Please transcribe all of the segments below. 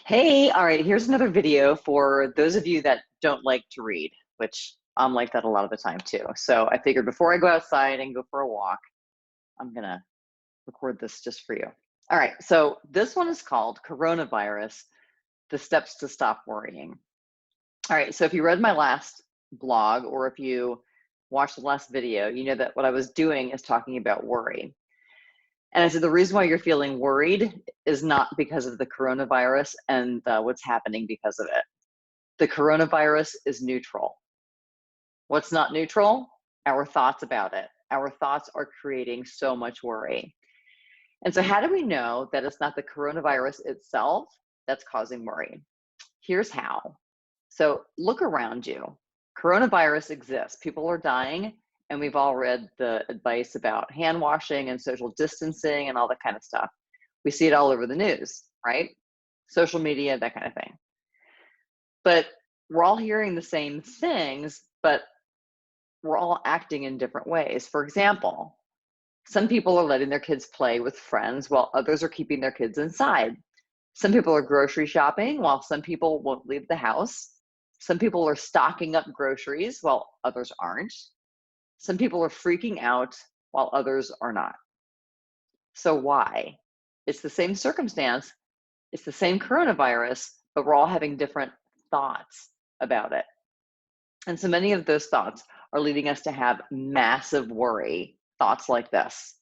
Hey, all right, here's another video for those of you that don't like to read, which I'm like that a lot of the time too. So I figured before I go outside and go for a walk, I'm gonna record this just for you. All right, so this one is called Coronavirus, the Steps to Stop Worrying. All right, so if you read my last blog or if you watched the last video, you know that what I was doing is talking about worry. And I said the reason why you're feeling worried is not because of the coronavirus and what's happening because of it. The coronavirus is neutral. What's not neutral? Our thoughts about it. Our thoughts are creating so much worry. And so, how do we know that it's not the coronavirus itself that's causing worry? Here's how. So, look around you. Coronavirus exists. People are dying, and we've all read the advice about hand washing and social distancing and all that kind of stuff. We see it all over the news, right? Social media, that kind of thing. But we're all hearing the same things, but we're all acting in different ways. For example, some people are letting their kids play with friends while others are keeping their kids inside. Some people are grocery shopping while some people won't leave the house. Some people are stocking up groceries while others aren't. Some people are freaking out while others are not. So why? It's the same circumstance, it's the same coronavirus, but we're all having different thoughts about it. And so many of those thoughts are leading us to have massive worry. Thoughts like this: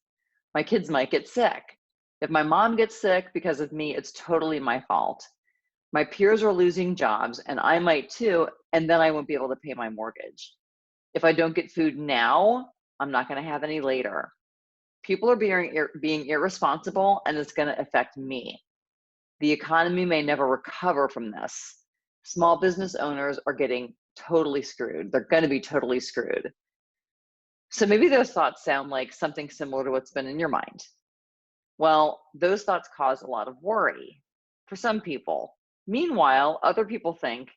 my kids might get sick. If my mom gets sick because of me, it's totally my fault. My peers are losing jobs and I might too, and then I won't be able to pay my mortgage. If I don't get food now, I'm not going to have any later. People are being irresponsible and it's going to affect me. The economy may never recover from this. Small business owners are getting totally screwed. They're going to be totally screwed. So maybe those thoughts sound like something similar to what's been in your mind. Well, those thoughts cause a lot of worry for some people. Meanwhile, other people think,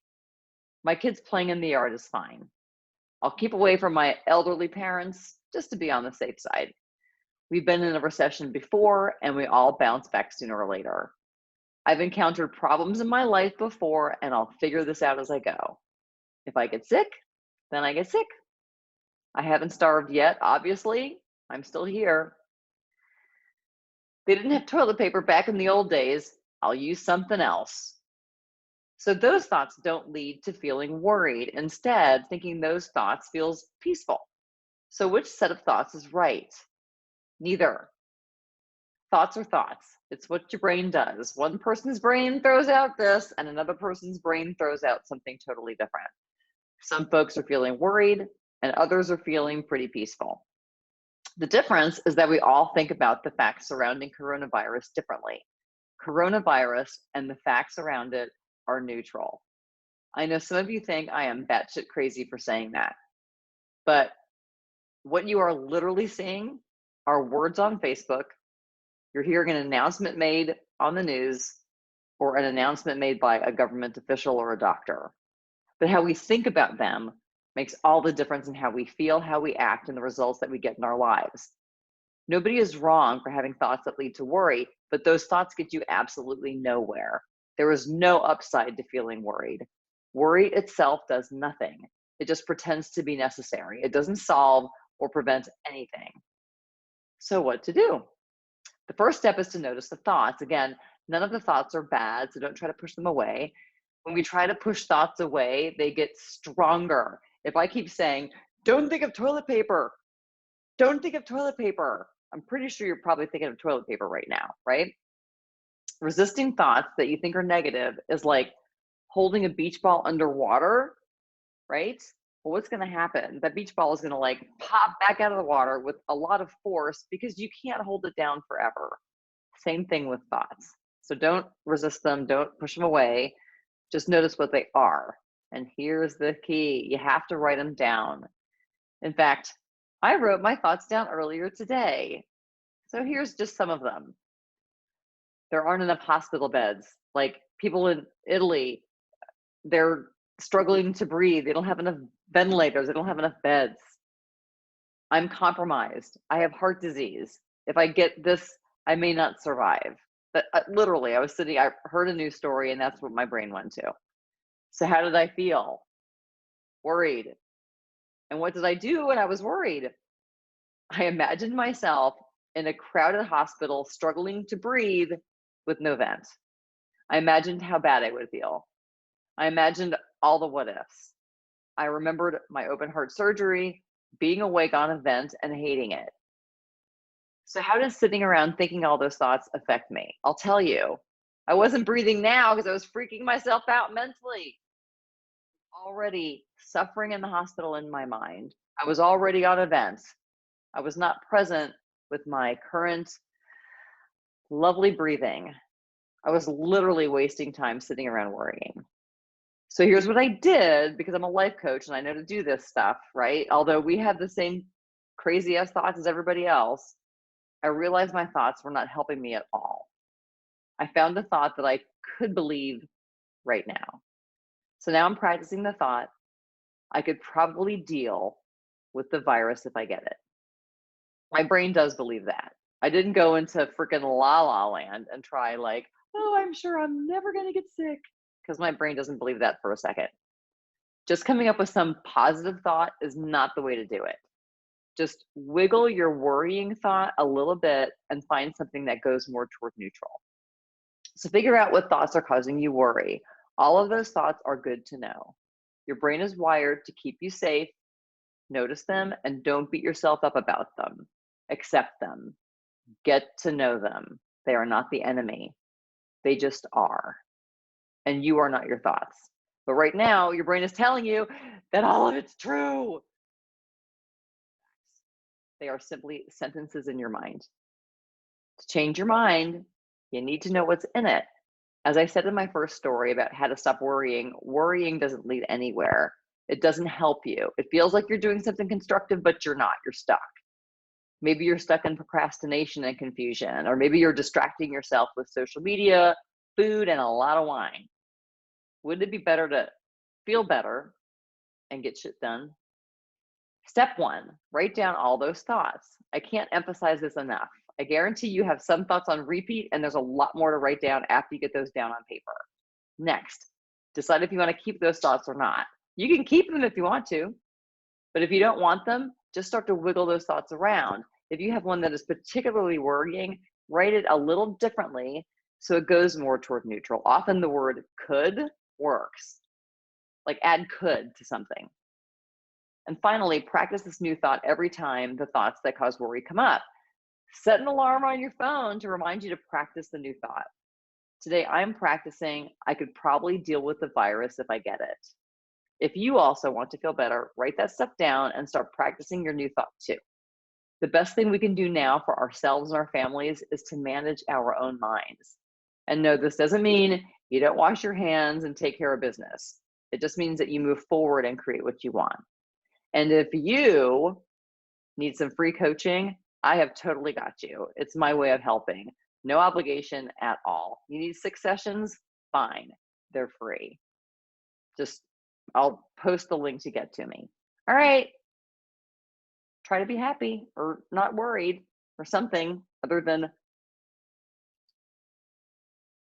my kid's playing in the yard is fine. I'll keep away from my elderly parents just to be on the safe side. We've been in a recession before and we all bounce back sooner or later. I've encountered problems in my life before and I'll figure this out as I go. If I get sick, then I get sick. I haven't starved yet, obviously. I'm still here. They didn't have toilet paper back in the old days. I'll use something else. So those thoughts don't lead to feeling worried. Instead, thinking those thoughts feels peaceful. So which set of thoughts is right? Neither. Thoughts are thoughts. It's what your brain does. One person's brain throws out this and another person's brain throws out something totally different. Some folks are feeling worried and others are feeling pretty peaceful. The difference is that we all think about the facts surrounding coronavirus differently. Coronavirus and the facts around it are neutral. I know some of you think I am batshit crazy for saying that, but what you are literally seeing are words on Facebook. You're hearing an announcement made on the news or an announcement made by a government official or a doctor. But how we think about them makes all the difference in how we feel, how we act, and the results that we get in our lives. Nobody is wrong for having thoughts that lead to worry, but those thoughts get you absolutely nowhere. There is no upside to feeling worried. Worry itself does nothing. It just pretends to be necessary. It doesn't solve or prevent anything. So what to do? The first step is to notice the thoughts. Again, none of the thoughts are bad, so don't try to push them away. When we try to push thoughts away, they get stronger. If I keep saying, don't think of toilet paper, don't think of toilet paper, I'm pretty sure you're probably thinking of toilet paper right now, right? Resisting thoughts that you think are negative is like holding a beach ball underwater, right? Well, what's going to happen? That beach ball is going to like pop back out of the water with a lot of force because you can't hold it down forever. Same thing with thoughts. So don't resist them, don't push them away. Just notice what they are. And here's the key: you have to write them down. In fact, I wrote my thoughts down earlier today. So here's just some of them. There aren't enough hospital beds. Like people in Italy, they're struggling to breathe. They don't have enough ventilators. They don't have enough beds. I'm compromised. I have heart disease. If I get this, I may not survive. But literally, I was sitting, I heard a news story, and that's what my brain went to. So, how did I feel? Worried. And what did I do when I was worried? I imagined myself in a crowded hospital struggling to breathe with no vent. I imagined how bad I would feel. I imagined all the what ifs. I remembered my open heart surgery, being awake on a vent, and hating it. So, how does sitting around thinking all those thoughts affect me? I'll tell you. I wasn't breathing now because I was freaking myself out mentally. Already suffering in the hospital in my mind. I was already on a vent. I was not present with my current lovely breathing. I was literally wasting time sitting around worrying. So here's what I did, because I'm a life coach and I know to do this stuff, right? Although we have the same crazy ass thoughts as everybody else, I realized my thoughts were not helping me at all. I found a thought that I could believe right now. So now I'm practicing the thought, I could probably deal with the virus if I get it. My brain does believe that. I didn't go into freaking la la land and try like, oh, I'm sure I'm never going to get sick, because my brain doesn't believe that for a second. Just coming up with some positive thought is not the way to do it. Just wiggle your worrying thought a little bit and find something that goes more toward neutral. So figure out what thoughts are causing you worry. All of those thoughts are good to know. Your brain is wired to keep you safe. Notice them and don't beat yourself up about them. Accept them. Get to know them. They are not the enemy. They just are. And you are not your thoughts. But right now, your brain is telling you that all of it's true. They are simply sentences in your mind. To change your mind, you need to know what's in it. As I said in my first story about how to stop worrying, worrying doesn't lead anywhere. It doesn't help you. It feels like you're doing something constructive, but you're not. You're stuck. Maybe you're stuck in procrastination and confusion, or maybe you're distracting yourself with social media, food, and a lot of wine. Wouldn't it be better to feel better and get shit done? Step one, write down all those thoughts. I can't emphasize this enough. I guarantee you have some thoughts on repeat, and there's a lot more to write down after you get those down on paper. Next, decide if you want to keep those thoughts or not. You can keep them if you want to, but if you don't want them, just start to wiggle those thoughts around. If you have one that is particularly worrying, write it a little differently so it goes more toward neutral. Often the word could works, like add could to something. And finally, practice this new thought every time the thoughts that cause worry come up. Set an alarm on your phone to remind you to practice the new thought. Today, I'm practicing, I could probably deal with the virus if I get it. If you also want to feel better, write that stuff down and start practicing your new thought too. The best thing we can do now for ourselves and our families is to manage our own minds. And no, this doesn't mean you don't wash your hands and take care of business. It just means that you move forward and create what you want. And if you need some free coaching, I have totally got you. It's my way of helping. No obligation at all. You need 6 sessions? Fine. They're free. Just, I'll post the link to get to me. All right. Try to be happy or not worried or something other than